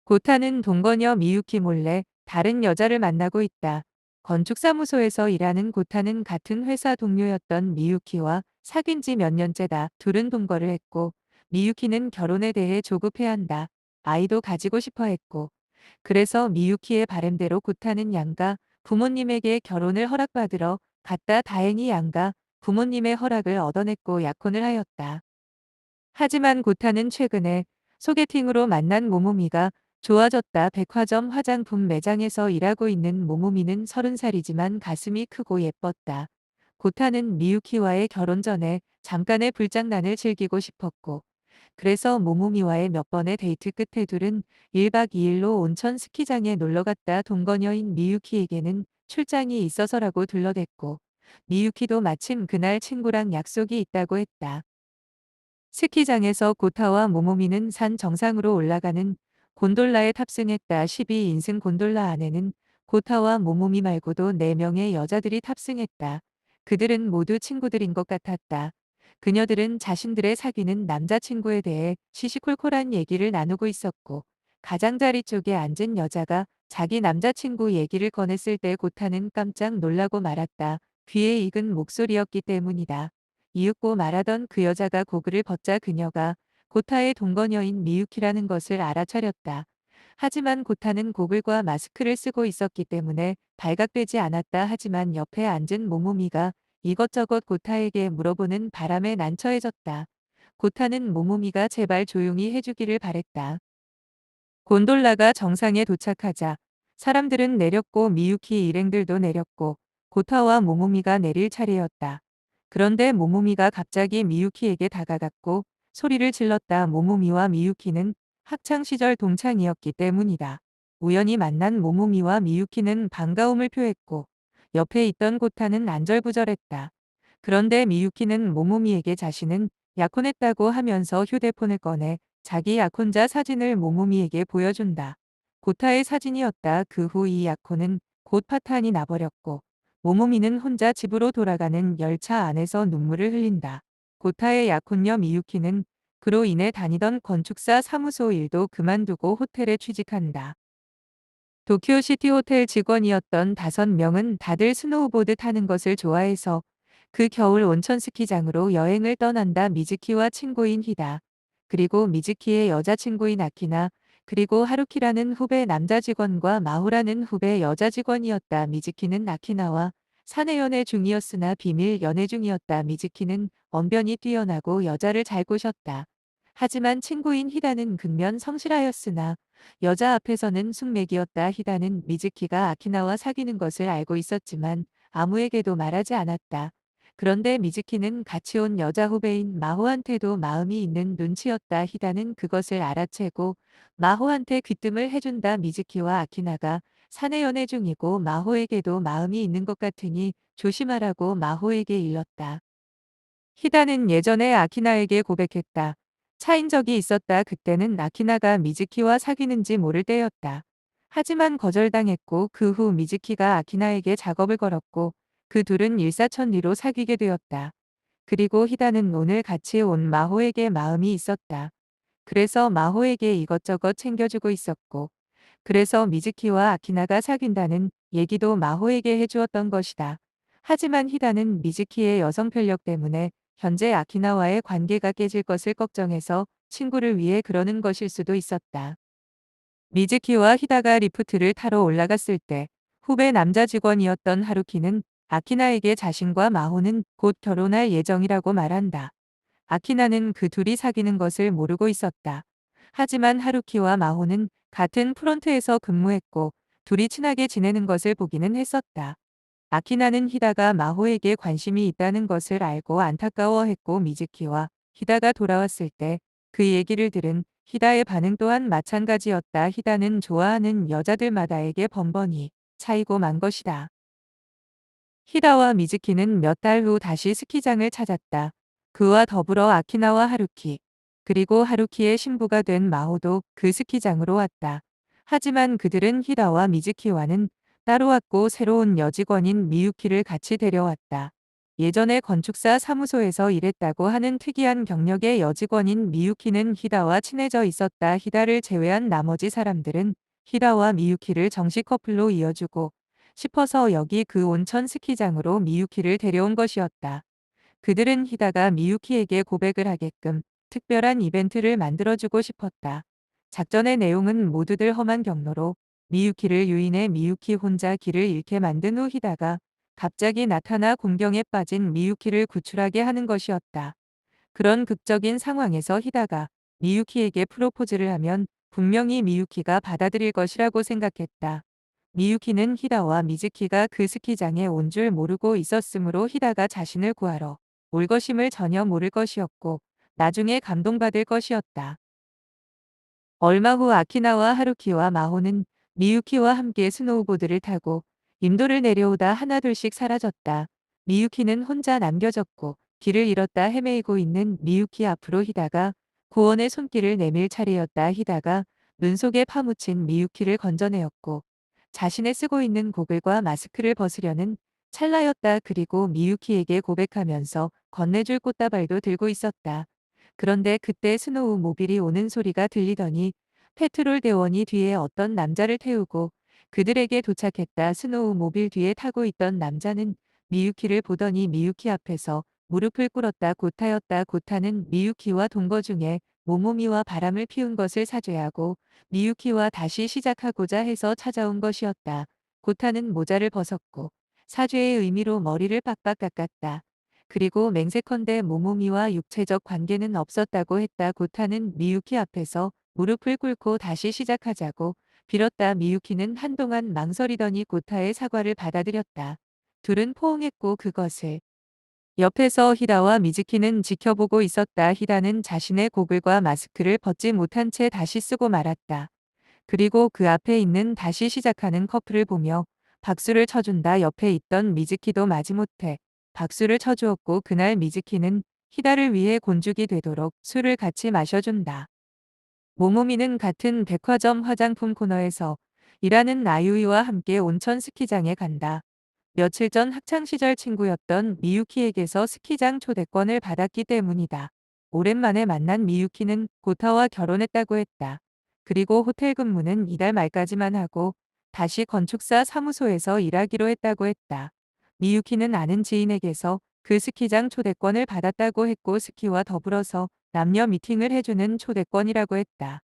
고타는 동거녀 미유키 몰래 다른 여자를 만나고 있다. 건축사무소에서 일하는 고타는 같은 회사 동료였던 미유키와 사귄 지 몇 년째다. 둘은 동거를 했고, 미유키는 결혼에 대해 조급해한다. 아이도 가지고 싶어 했고. 그래서 미유키의 바램대로 고타는 양가 부모님에게 결혼을 허락받으러 갔다. 다행히 양가 부모님의 허락을 얻어냈고 약혼을 하였다. 하지만 고타는 최근에 소개팅으로 만난 모모미가 좋아졌다. 백화점 화장품 매장에서 일하고 있는 모모미는 30살이지만 가슴이 크고 예뻤다. 고타는 미유키와의 결혼 전에 잠깐의 불장난을 즐기고 싶었고, 그래서 모모미와의 몇 번의 데이트 끝에 둘은 1박 2일로 온천 스키장에 놀러갔다. 동거녀인 미유키에게는 출장이 있어서라고 둘러댔고, 미유키도 마침 그날 친구랑 약속이 있다고 했다. 스키장에서 고타와 모모미는 산 정상으로 올라가는 곤돌라에 탑승했다. 12인승 곤돌라 안에는 고타와 모모미 말고도 4명의 여자들이 탑승했다. 그들은 모두 친구들인 것 같았다. 그녀들은 자신들의 사귀는 남자친구에 대해 시시콜콜한 얘기를 나누고 있었고, 가장자리 쪽에 앉은 여자가 자기 남자친구 얘기를 꺼냈을 때 고타는 깜짝 놀라고 말았다. 귀에 익은 목소리였기 때문이다. 이윽고 말하던 그 여자가 고개를 벗자 그녀가 고타의 동거녀인 미유키라는 것을 알아차렸다. 하지만 고타는 고글과 마스크를 쓰고 있었기 때문에 발각되지 않았다. 하지만 옆에 앉은 모모미가 이것저것 고타에게 물어보는 바람에 난처해졌다. 고타는 모모미가 제발 조용히 해주기를 바랬다. 곤돌라가 정상에 도착하자 사람들은 내렸고 미유키 일행들도 내렸고 고타와 모모미가 내릴 차례였다. 그런데 모모미가 갑자기 미유키에게 다가갔고 소리를 질렀다. 모모미와 미유키는 학창시절 동창이었기 때문이다. 우연히 만난 모모미와 미유키는 반가움을 표했고 옆에 있던 고타는 안절부절했다. 그런데 미유키는 모모미에게 자신은 약혼했다고 하면서 휴대폰을 꺼내 자기 약혼자 사진을 모모미에게 보여준다. 고타의 사진이었다. 그 후 이 약혼은 곧 파탄이 나버렸고 모모미는 혼자 집으로 돌아가는 열차 안에서 눈물을 흘린다. 고타의 약혼녀 미유키는 그로 인해 다니던 건축사 사무소 일도 그만두고 호텔에 취직한다. 도쿄시티 호텔 직원이었던 5명은 다들 스노우보드 타는 것을 좋아해서 그 겨울 온천 스키장으로 여행을 떠난다. 미즈키와 친구인 히다, 그리고 미즈키의 여자친구인 아키나, 그리고 하루키라는 후배 남자 직원과 마호라는 후배 여자 직원이었다. 미즈키는 아키나와 사내 연애 중이었으나 비밀 연애 중이었다. 미즈키는 언변이 뛰어나고 여자를 잘 꼬셨다. 하지만 친구인 히다는 근면 성실하였으나 여자 앞에서는 숙맥이었다. 히다는 미즈키가 아키나와 사귀는 것을 알고 있었지만 아무에게도 말하지 않았다. 그런데 미즈키는 같이 온 여자 후배인 마호한테도 마음이 있는 눈치였다. 히다는 그것을 알아채고 마호한테 귀뜸을 해준다. 미즈키와 아키나가 사내 연애 중이고 마호에게도 마음이 있는 것 같으니 조심하라고 마호에게 일렀다. 히다는 예전에 아키나에게 고백했다. 차인 적이 있었다. 그때는 아키나가 미즈키와 사귀는지 모를 때였다. 하지만 거절당했고 그 후 미즈키가 아키나에게 작업을 걸었고 그 둘은 일사천리로 사귀게 되었다. 그리고 히다는 오늘 같이 온 마호에게 마음이 있었다. 그래서 마호에게 이것저것 챙겨주고 있었고, 그래서 미즈키와 아키나가 사귄다는 얘기도 마호에게 해주었던 것이다. 하지만 히다는 미즈키의 여성 편력 때문에 현재 아키나와의 관계가 깨질 것을 걱정해서 친구를 위해 그러는 것일 수도 있었다. 미즈키와 히다가 리프트를 타러 올라갔을 때 후배 남자 직원이었던 하루키는 아키나에게 자신과 마호는 곧 결혼할 예정이라고 말한다. 아키나는 그 둘이 사귀는 것을 모르고 있었다. 하지만 하루키와 마호는 같은 프론트에서 근무했고 둘이 친하게 지내는 것을 보기는 했었다. 아키나는 히다가 마호에게 관심이 있다는 것을 알고 안타까워했고 미즈키와 히다가 돌아왔을 때 그 얘기를 들은 히다의 반응 또한 마찬가지였다. 히다는 좋아하는 여자들마다에게 번번이 차이고 만 것이다. 히다와 미즈키는 몇 달 후 다시 스키장을 찾았다. 그와 더불어 아키나와 하루키, 그리고 하루키의 신부가 된 마호도 그 스키장으로 왔다. 하지만 그들은 히다와 미즈키와는 따로 왔고 새로운 여직원인 미유키를 같이 데려왔다. 예전에 건축사 사무소에서 일했다고 하는 특이한 경력의 여직원인 미유키는 히다와 친해져 있었다. 히다를 제외한 나머지 사람들은 히다와 미유키를 정식 커플로 이어주고 싶어서 여기 그 온천 스키장으로 미유키를 데려온 것이었다. 그들은 히다가 미유키에게 고백을 하게끔 특별한 이벤트를 만들어주고 싶었다. 작전의 내용은 모두들 험한 경로로 미유키를 유인해 미유키 혼자 길을 잃게 만든 후 히다가 갑자기 나타나 공경에 빠진 미유키를 구출하게 하는 것이었다. 그런 극적인 상황에서 히다가 미유키에게 프로포즈를 하면 분명히 미유키가 받아들일 것이라고 생각했다. 미유키는 히다와 미즈키가 그 스키장에 온 줄 모르고 있었으므로 히다가 자신을 구하러 올 것임을 전혀 모를 것이었고 나중에 감동받을 것이었다. 얼마 후 아키나와 하루키와 마호는 미유키와 함께 스노우보드를 타고 인도를 내려오다 하나둘씩 사라졌다. 미유키는 혼자 남겨졌고 길을 잃었다 헤매이고 있는 미유키 앞으로 히다가 고원의 손길을 내밀 차례였다. 히다가 눈 속에 파묻힌 미유키를 건져내었고 자신의 쓰고 있는 고글과 마스크를 벗으려는 찰나였다. 그리고 미유키에게 고백하면서 건네줄 꽃다발도 들고 있었다. 그런데 그때 스노우 모빌이 오는 소리가 들리더니 페트롤 대원이 뒤에 어떤 남자를 태우고 그들에게 도착했다. 스노우 모빌 뒤에 타고 있던 남자는 미유키를 보더니 미유키 앞에서 무릎을 꿇었다. 고타였다. 고타는 미유키와 동거 중에 모모미와 바람을 피운 것을 사죄하고 미유키와 다시 시작하고자 해서 찾아온 것이었다. 고타는 모자를 벗었고 사죄의 의미로 머리를 빡빡 깎았다. 그리고 맹세컨대 모모미와 육체적 관계는 없었다고 했다. 고타는 미유키 앞에서 무릎을 꿇고 다시 시작하자고 빌었다. 미유키는 한동안 망설이더니 고타의 사과를 받아들였다. 둘은 포옹했고 그것을 옆에서 히다와 미즈키는 지켜보고 있었다. 히다는 자신의 고글과 마스크를 벗지 못한 채 다시 쓰고 말았다. 그리고 그 앞에 있는 다시 시작하는 커플을 보며 박수를 쳐준다. 옆에 있던 미즈키도 마지못해 박수를 쳐주었고 그날 미즈키는 히다를 위해 곤죽이 되도록 술을 같이 마셔준다. 모모미는 같은 백화점 화장품 코너에서 일하는 아유이와 함께 온천 스키장에 간다. 며칠 전 학창시절 친구였던 미유키에게서 스키장 초대권을 받았기 때문이다. 오랜만에 만난 미유키는 고타와 결혼했다고 했다. 그리고 호텔 근무는 이달 말까지만 하고 다시 건축사 사무소에서 일하기로 했다고 했다. 미유키는 아는 지인에게서 그 스키장 초대권을 받았다고 했고 스키와 더불어서 남녀 미팅을 해주는 초대권이라고 했다.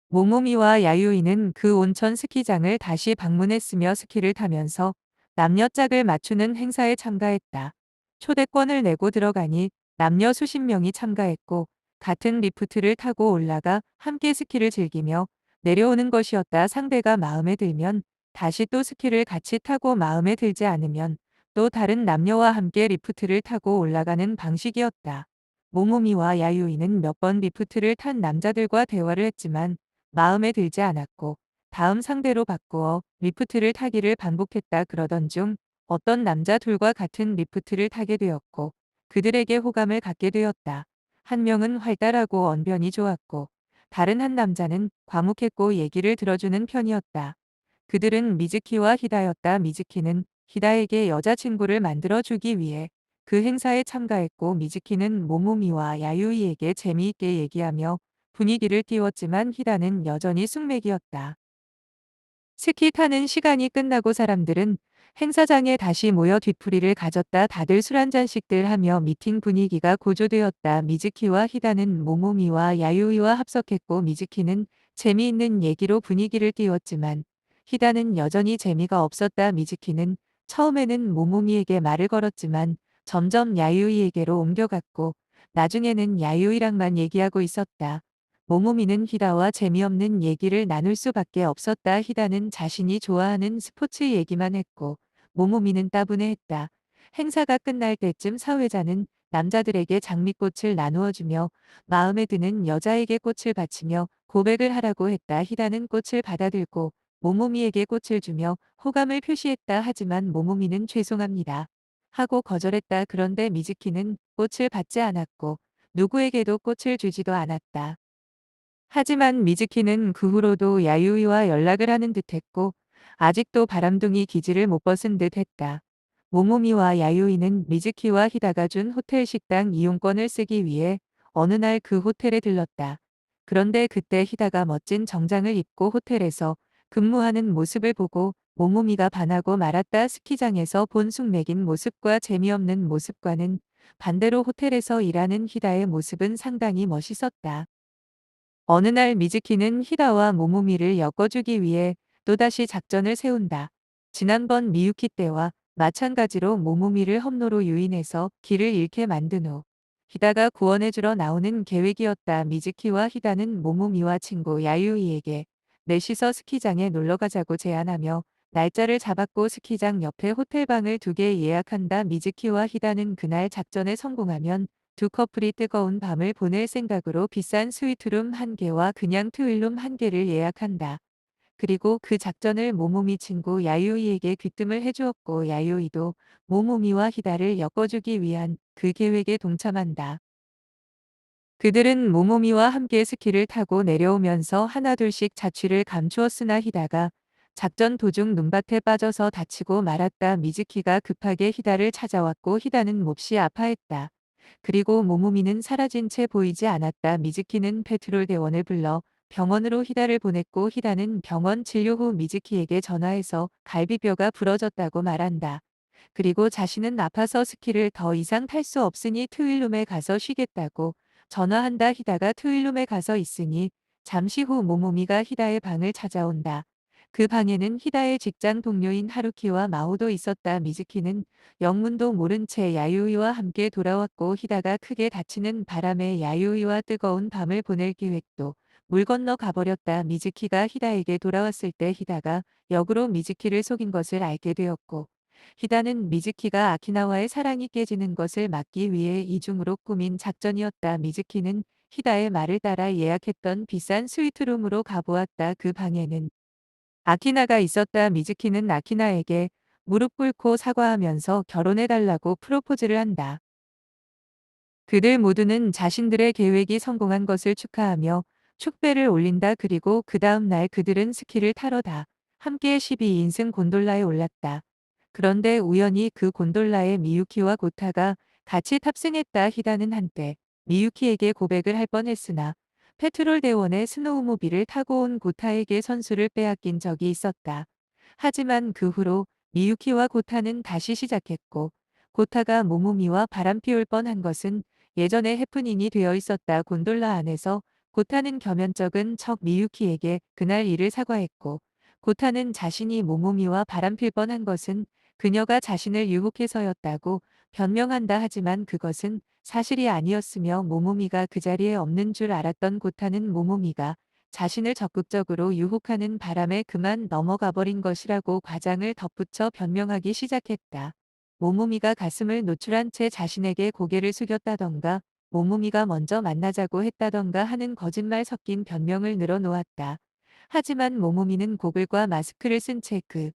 모모미와 야유이는 그 온천 스키장을 다시 방문했으며 스키를 타면서 남녀 짝을 맞추는 행사에 참가했다. 초대권을 내고 들어가니 남녀 수십 명이 참가했고 같은 리프트를 타고 올라가 함께 스키를 즐기며 내려오는 것이었다. 상대가 마음에 들면 다시 또 스키를 같이 타고 마음에 들지 않으면 또 다른 남녀와 함께 리프트를 타고 올라가는 방식이었다. 모모미와 야유이는 몇 번 리프트를 탄 남자들과 대화를 했지만 마음에 들지 않았고 다음 상대로 바꾸어 리프트를 타기를 반복했다. 그러던 중 어떤 남자 둘과 같은 리프트를 타게 되었고 그들에게 호감을 갖게 되었다. 한 명은 활달하고 언변이 좋았고 다른 한 남자는 과묵했고 얘기를 들어주는 편이었다. 그들은 미즈키와 히다였다. 미즈키는 히다에게 여자친구를 만들어 주기 위해 그 행사에 참가했고 미즈키는 모모미와 야유이에게 재미있게 얘기하며 분위기를 띄웠지만 히다는 여전히 숙맥이었다. 스키 타는 시간이 끝나고 사람들은 행사장에 다시 모여 뒤풀이를 가졌다. 다들 술 한잔씩들 하며 미팅 분위기가 고조되었다. 미즈키와 히다는 모모미와 야유이와 합석했고 미즈키는 재미있는 얘기로 분위기를 띄웠지만 히다는 여전히 재미가 없었다. 미즈키는 처음에는 모모미에게 말을 걸었지만 점점 야유이에게로 옮겨갔고 나중에는 야유이랑만 얘기하고 있었다. 모모미는 히다와 재미없는 얘기를 나눌 수밖에 없었다. 히다는 자신이 좋아하는 스포츠 얘기만 했고 모모미는 따분해했다. 행사가 끝날 때쯤 사회자는 남자들에게 장미꽃을 나누어주며 마음에 드는 여자에게 꽃을 바치며 고백을 하라고 했다. 히다는 꽃을 받아들고 모모미에게 꽃을 주며 호감을 표시했다. 하지만 모모미는 죄송합니다. 하고 거절했다. 그런데 미즈키는 꽃을 받지 않았고 누구에게도 꽃을 주지도 않았다. 하지만 미즈키는 그 후로도 야유이와 연락을 하는 듯했고 아직도 바람둥이 기질을 못 벗은 듯했다. 모모미와 야유이는 미즈키와 히다가 준 호텔 식당 이용권을 쓰기 위해 어느 날 그 호텔에 들렀다. 그런데 그때 히다가 멋진 정장을 입고 호텔에서 근무하는 모습을 보고 모모미가 반하고 말았다. 스키장에서 본 숙맥인 모습과 재미없는 모습과는 반대로 호텔에서 일하는 히다의 모습은 상당히 멋있었다. 어느 날 미즈키는 히다와 모모미를 엮어주기 위해 또다시 작전을 세운다. 지난번 미유키 때와 마찬가지로 모모미를 험로로 유인해서 길을 잃게 만든 후 히다가 구원해주러 나오는 계획이었다. 미즈키와 히다는 모모미와 친구 야유이에게 넷이서 스키장에 놀러가자고 제안하며 날짜를 잡았고 스키장 옆에 호텔방을 2개 예약한다. 미즈키와 히다는 그날 작전에 성공하면 두 커플이 뜨거운 밤을 보낼 생각으로 비싼 스위트룸 1개와 그냥 트윌룸 1개를 예약한다. 그리고 그 작전을 모모미 친구 야유이에게 귀뜸을 해주었고 야유이도 모모미와 히다를 엮어주기 위한 그 계획에 동참한다. 그들은 모모미와 함께 스키를 타고 내려오면서 하나둘씩 자취를 감추었으나 히다가 작전 도중 눈밭에 빠져서 다치고 말았다. 미즈키가 급하게 히다를 찾아왔고 히다는 몹시 아파했다. 그리고 모모미는 사라진 채 보이지 않았다. 미즈키는 페트롤 대원을 불러 병원으로 히다를 보냈고 히다는 병원 진료 후 미즈키에게 전화해서 갈비뼈가 부러졌다고 말한다. 그리고 자신은 아파서 스키를 더 이상 탈 수 없으니 트윌룸에 가서 쉬겠다고 전화한다. 히다가 트윌룸에 가서 있으니 잠시 후 모모미가 히다의 방을 찾아온다. 그 방에는 히다의 직장 동료인 하루키와 마호도 있었다. 미즈키는 영문도 모른 채 야유이와 함께 돌아왔고 히다가 크게 다치는 바람에 야유이와 뜨거운 밤을 보낼 계획도 물 건너 가버렸다. 미즈키가 히다에게 돌아왔을 때 히다가 역으로 미즈키를 속인 것을 알게 되었고 히다는 미즈키가 아키나와의 사랑이 깨지는 것을 막기 위해 이중으로 꾸민 작전이었다. 미즈키는 히다의 말을 따라 예약했던 비싼 스위트룸으로 가보았다. 그 방에는 아키나가 있었다. 미즈키는 아키나에게 무릎 꿇고 사과하면서 결혼해달라고 프로포즈를 한다. 그들 모두는 자신들의 계획이 성공한 것을 축하하며 축배를 올린다. 그리고 그 다음 날 그들은 스키를 타러 다 함께 12인승 곤돌라에 올랐다. 그런데 우연히 그 곤돌라에 미유키와 고타가 같이 탑승했다. 히다는 한때 미유키에게 고백을 할 뻔했으나 페트롤 대원의 스노우모빌을 타고 온 고타에게 선수를 빼앗긴 적이 있었다. 하지만 그 후로 미유키와 고타는 다시 시작했고 고타가 모모미와 바람피울 뻔한 것은 예전에 해프닝이 되어 있었다. 곤돌라 안에서 고타는 겸연쩍은 척 미유키에게 그날 일을 사과했고 고타는 자신이 모모미와 바람필 뻔한 것은 그녀가 자신을 유혹해서였다고 변명한다. 하지만 그것은 사실이 아니었으며 모모미가 그 자리에 없는 줄 알았던 고타는 모모미가 자신을 적극적으로 유혹하는 바람에 그만 넘어가 버린 것이라고 과장을 덧붙여 변명하기 시작했다. 모모미가 가슴을 노출한 채 자신에게 고개를 숙였다던가 모모미가 먼저 만나자고 했다던가 하는 거짓말 섞인 변명을 늘어놓았다. 하지만 모모미는 고글과 마스크를 쓴 채 그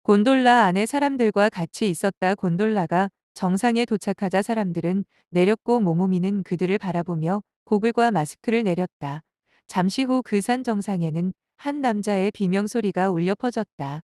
곤돌라 안에 사람들과 같이 있었다. 곤돌라가 정상에 도착하자 사람들은 내렸고 모모미는 그들을 바라보며 고글과 마스크를 내렸다. 잠시 후 그 산 정상에는 한 남자의 비명소리가 울려 퍼졌다.